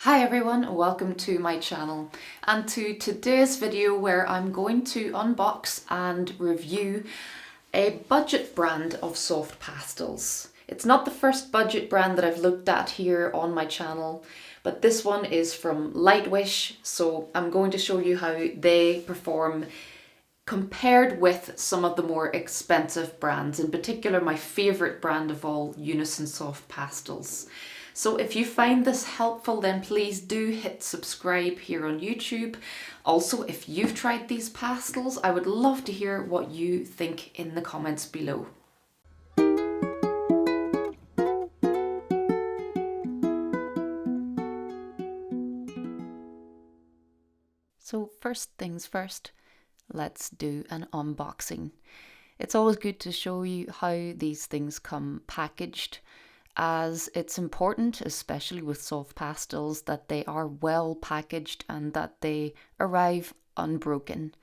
Hi everyone, welcome to my channel and to today's video where I'm going to unbox and review a budget brand of soft pastels. It's not the first budget brand that I've looked at here on my channel, but this one is from Lightwish, so I'm going to show you how they perform compared with some of the more expensive brands, in particular my favourite brand of all, Unison soft pastels. So if you find this helpful, then please do hit subscribe here on YouTube. Also, if you've tried these pastels, I would love to hear what you think in the comments below. So first things first, let's do an unboxing. It's always good to show you how these things come packaged, as it's important, especially with soft pastels, that they are well packaged and that they arrive unbroken.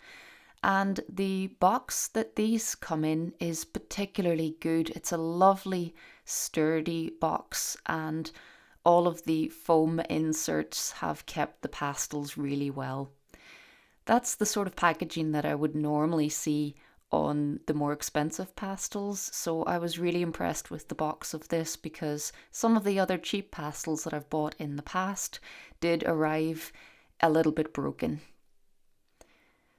And the box that these come in is particularly good. It's a lovely, sturdy box, and all of the foam inserts have kept the pastels really well. That's the sort of packaging that I would normally see on the more expensive pastels, so I was really impressed with the box of this because some of the other cheap pastels that I've bought in the past did arrive a little bit broken.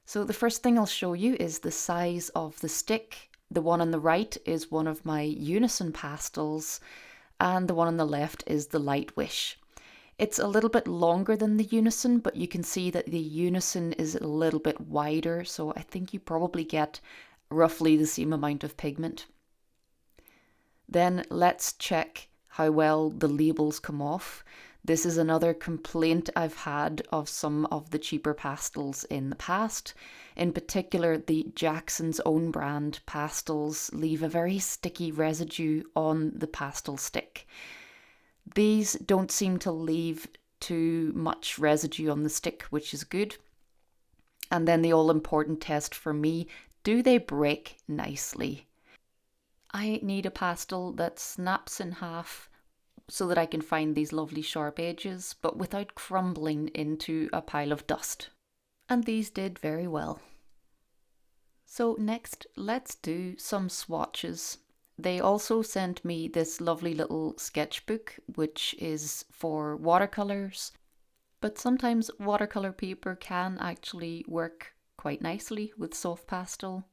So the first thing I'll show you is the size of the stick. The one on the right is one of my Unison pastels, and the one on the left is the Lightwish. It's a little bit longer than the Unison, but you can see that the Unison is a little bit wider, so I think you probably get roughly the same amount of pigment. Then let's check how well the labels come off. This is another complaint I've had of some of the cheaper pastels in the past. In particular, the Jackson's own brand pastels leave a very sticky residue on the pastel stick. These don't seem to leave too much residue on the stick, which is good. And then the all-important test for me, do they break nicely? I need a pastel that snaps in half so that I can find these lovely sharp edges, but without crumbling into a pile of dust. And these did very well. So next, let's do some swatches. They also sent me this lovely little sketchbook, which is for watercolors, but sometimes watercolor paper can actually work quite nicely with soft pastel.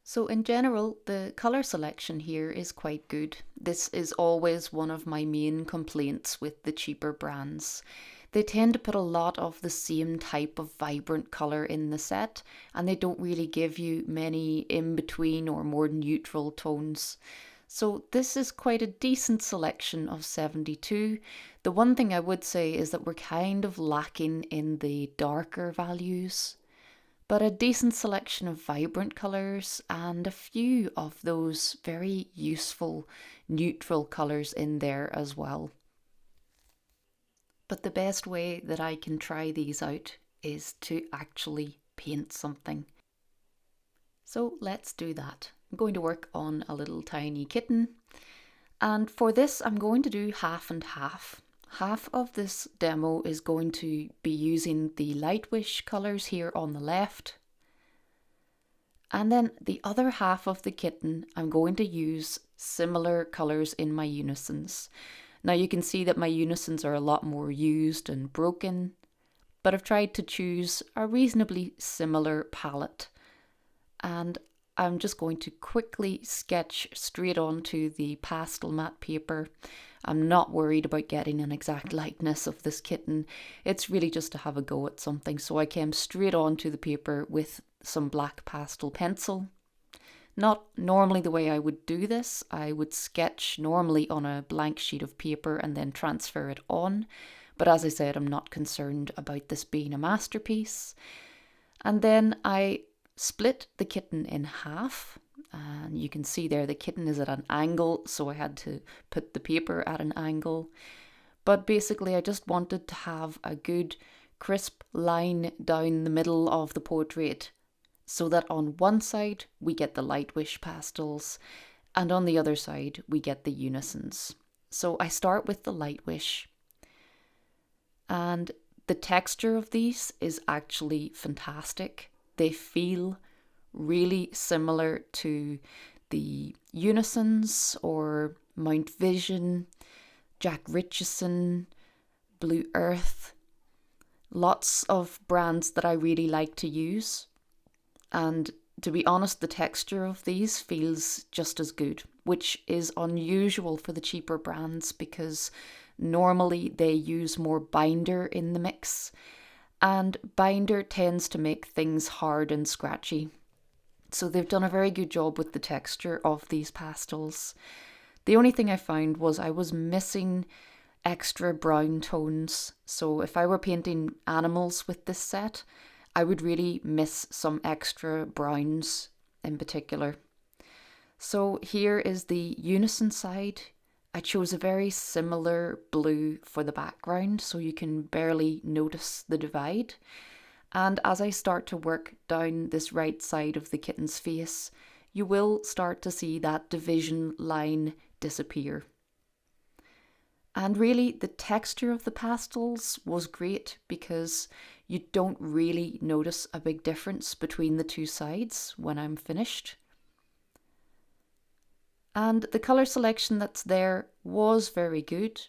So in general, the colour selection here is quite good. This is always one of my main complaints with the cheaper brands. They tend to put a lot of the same type of vibrant colour in the set, and they don't really give you many in-between or more neutral tones. So this is quite a decent selection of 72. The one thing I would say is that we're kind of lacking in the darker values, but a decent selection of vibrant colours and a few of those very useful neutral colours in there as well. But the best way that I can try these out is to actually paint something. So let's do that. I'm going to work on a little tiny kitten. And for this, I'm going to do half and half. Half of this demo is going to be using the Lightwish colours here on the left. And then the other half of the kitten, I'm going to use similar colours in my Unisons. Now you can see that my Unisons are a lot more used and broken, but I've tried to choose a reasonably similar palette. And I'm just going to quickly sketch straight onto the pastel matte paper. I'm not worried about getting an exact likeness of this kitten. It's really just to have a go at something. So I came straight onto the paper with some black pastel pencil. Not normally the way I would do this. I would sketch normally on a blank sheet of paper and then transfer it on. But as I said, I'm not concerned about this being a masterpiece. And then I split the kitten in half. And you can see there the kitten is at an angle, so I had to put the paper at an angle. But basically I just wanted to have a good crisp line down the middle of the portrait, so that on one side we get the Lightwish pastels and on the other side we get the Unisons. So I start with the Lightwish And the texture of these is actually fantastic. They feel really similar to the Unisons or Mount Vision, Jack Richardson, Blue Earth. Lots of brands that I really like to use. And to be honest, the texture of these feels just as good, which is unusual for the cheaper brands because normally they use more binder in the mix, and binder tends to make things hard and scratchy. So they've done a very good job with the texture of these pastels. The only thing I found was I was missing extra brown tones. So if I were painting animals with this set, I would really miss some extra browns in particular. So here is the Unison side. I chose a very similar blue for the background so you can barely notice the divide. And as I start to work down this right side of the kitten's face, you will start to see that division line disappear. And really, the texture of the pastels was great because you don't really notice a big difference between the two sides when I'm finished. And the colour selection that's there was very good.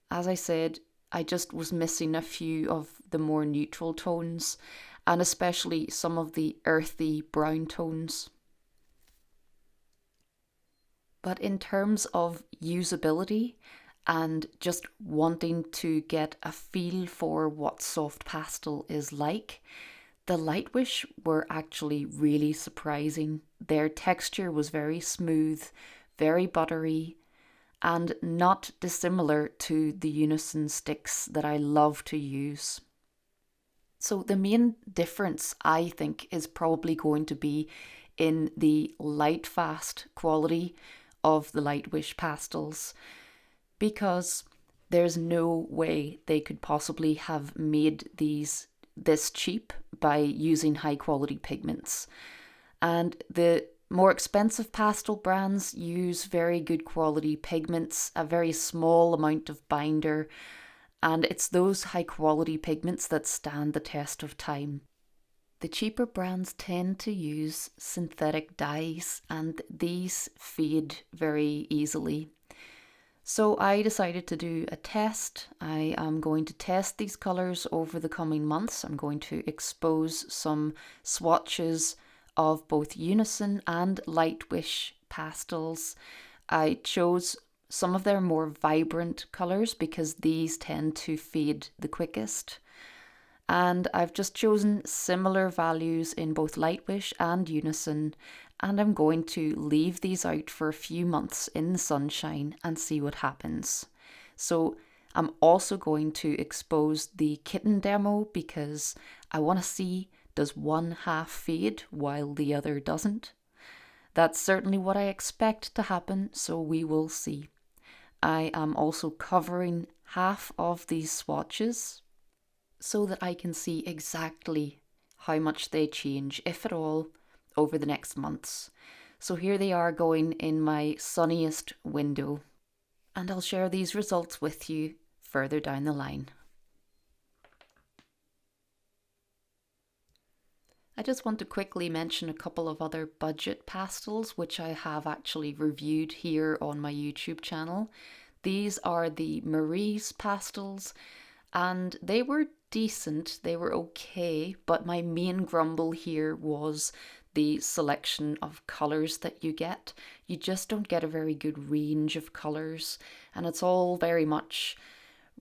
As I said, I just was missing a few of the more neutral tones, and especially some of the earthy brown tones. But in terms of usability and just wanting to get a feel for what soft pastel is like, the Lightwish were actually really surprising. Their texture was very smooth, very buttery, and not dissimilar to the Unison sticks that I love to use. So the main difference, I think, is probably going to be in the Lightfast quality of the Lightwish pastels, because there's no way they could possibly have made these this cheap by using high quality pigments. And the more expensive pastel brands use very good quality pigments, a very small amount of binder, and it's those high quality pigments that stand the test of time. The cheaper brands tend to use synthetic dyes, and these fade very easily. So I decided to do a test. I am going to test these colours over the coming months. I'm going to expose some swatches of both Unison and Lightwish pastels. I chose some of their more vibrant colours because these tend to fade the quickest. And I've just chosen similar values in both Lightwish and Unison, and I'm going to leave these out for a few months in the sunshine and see what happens. So I'm also going to expose the kitten demo because I want to see, does one half fade while the other doesn't? That's certainly what I expect to happen, so we will see. I am also covering half of these swatches so that I can see exactly how much they change, if at all, over the next months. So here they are going in my sunniest window, and I'll share these results with you further down the line. I just want to quickly mention a couple of other budget pastels which I have actually reviewed here on my YouTube channel. These are the Marie's pastels, and they were decent, they were okay, but my main grumble here was the selection of colours that you get. You just don't get a very good range of colours, and it's all very much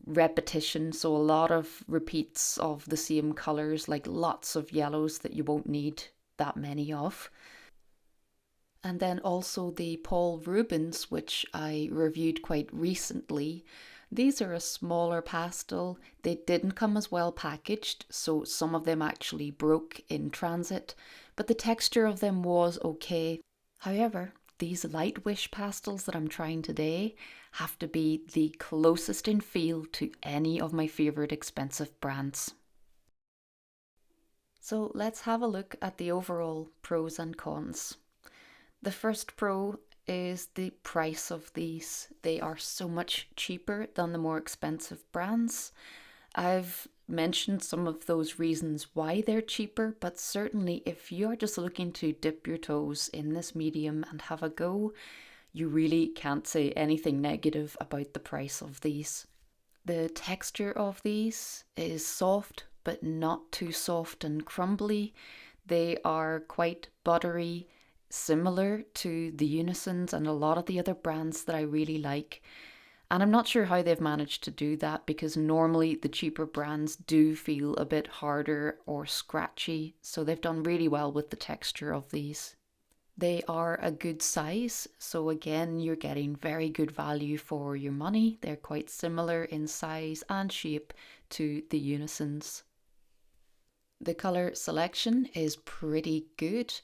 repetition, so a lot of repeats of the same colours, like lots of yellows that you won't need that many of. And then also the Paul Rubens, which I reviewed quite recently. These are a smaller pastel. They didn't come as well packaged, so some of them actually broke in transit, but the texture of them was okay. However, these Lightwish pastels that I'm trying today have to be the closest in feel to any of my favourite expensive brands. So let's have a look at the overall pros and cons. The first pro is the price of these. They are so much cheaper than the more expensive brands, I've mentioned some of those reasons why they're cheaper, but certainly if you're just looking to dip your toes in this medium and have a go, you really can't say anything negative about the price of these. The texture of these is soft, but not too soft and crumbly. They are quite buttery, similar to the Unisons and a lot of the other brands that I really like. And I'm not sure how they've managed to do that, because normally the cheaper brands do feel a bit harder or scratchy. So they've done really well with the texture of these. They are a good size, so again, you're getting very good value for your money. They're quite similar in size and shape to the Unisons. The colour selection is pretty good.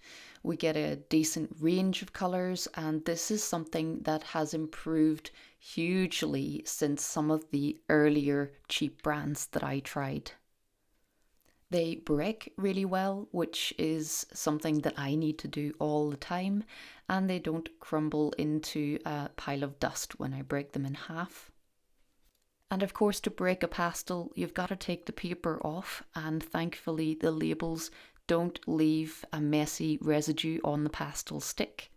We get a decent range of colours, and this is something that has improved hugely since some of the earlier cheap brands that I tried. They break really well, which is something that I need to do all the time, and they don't crumble into a pile of dust when I break them in half. And of course, to break a pastel, you've got to take the paper off, and thankfully the labels don't leave a messy residue on the pastel stick.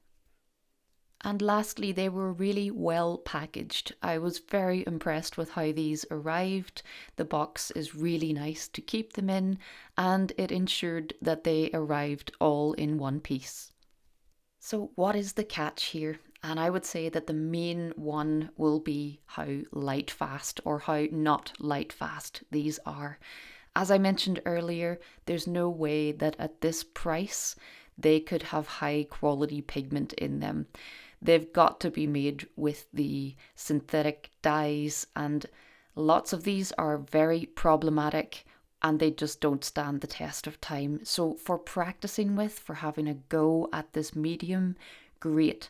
And lastly, they were really well packaged. I was very impressed with how these arrived. The box is really nice to keep them in, and it ensured that they arrived all in one piece. So what is the catch here? And I would say that the main one will be how light fast or how not light fast these are. As I mentioned earlier, there's no way that at this price they could have high quality pigment in them. They've got to be made with the synthetic dyes, and lots of these are very problematic and they just don't stand the test of time. So for practicing with, for having a go at this medium, great.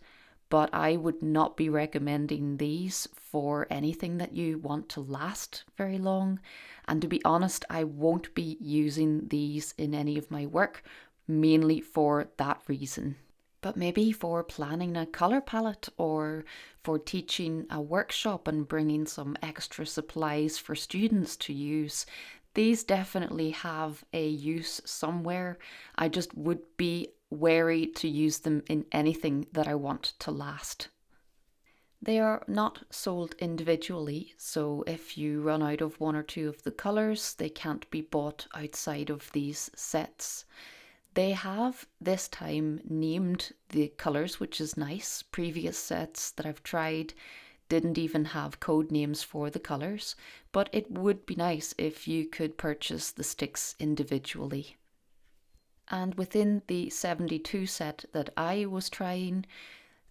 But I would not be recommending these for anything that you want to last very long. And to be honest, I won't be using these in any of my work, mainly for that reason. But maybe for planning a colour palette or for teaching a workshop and bringing some extra supplies for students to use, these definitely have a use somewhere. I just would be wary to use them in anything that I want to last. They are not sold individually, so if you run out of one or two of the colours, they can't be bought outside of these sets. They have this time named the colours, which is nice. Previous sets that I've tried didn't even have code names for the colours, but it would be nice if you could purchase the sticks individually. And within the 72 set that I was trying,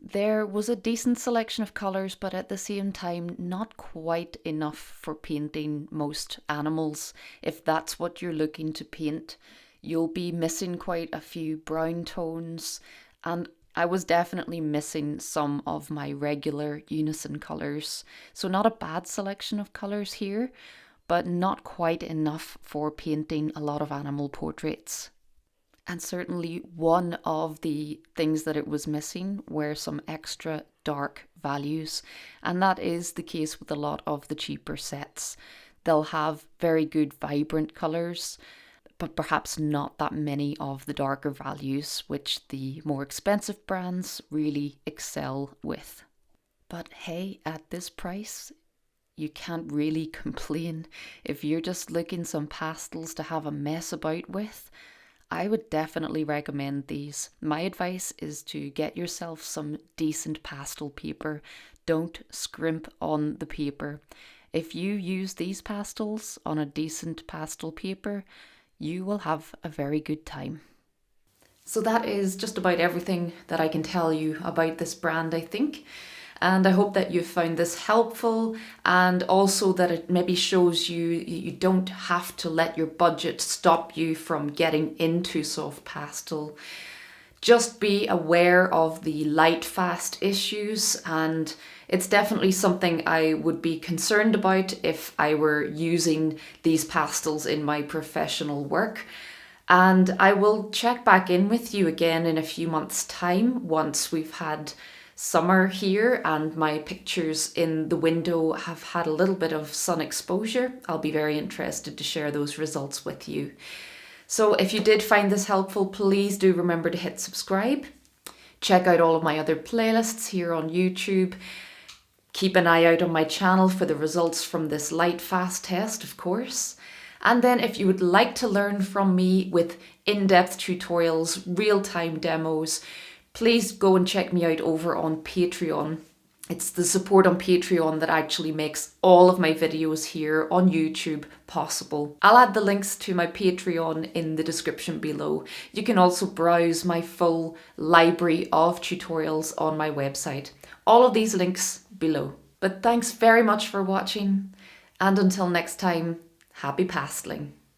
there was a decent selection of colours, but at the same time not quite enough for painting most animals. If that's what you're looking to paint, you'll be missing quite a few brown tones, and I was definitely missing some of my regular Unison colours. So not a bad selection of colours here, but not quite enough for painting a lot of animal portraits. And certainly one of the things that it was missing were some extra dark values. And that is the case with a lot of the cheaper sets. They'll have very good vibrant colours, but perhaps not that many of the darker values, which the more expensive brands really excel with. But hey, at this price, you can't really complain. If you're just looking some pastels to have a mess about with, I would definitely recommend these. My advice is to get yourself some decent pastel paper. Don't scrimp on the paper. If you use these pastels on a decent pastel paper, you will have a very good time. So that is just about everything that I can tell you about this brand, I think. And I hope that you found this helpful, and also that it maybe shows you don't have to let your budget stop you from getting into soft pastel. Just be aware of the light fast issues, and it's definitely something I would be concerned about if I were using these pastels in my professional work. And I will check back in with you again in a few months' time once we've had summer here and my pictures in the window have had a little bit of sun exposure, I'll be very interested to share those results with you. So if you did find this helpful, please do remember to hit subscribe. Check out all of my other playlists here on YouTube. Keep an eye out on my channel for the results from this Lightfast test, of course. And then if you would like to learn from me with in-depth tutorials, real-time demos, please go and check me out over on Patreon. It's the support on Patreon that actually makes all of my videos here on YouTube possible. I'll add the links to my Patreon in the description below. You can also browse my full library of tutorials on my website. All of these links below. But thanks very much for watching, and until next time, happy pasteling.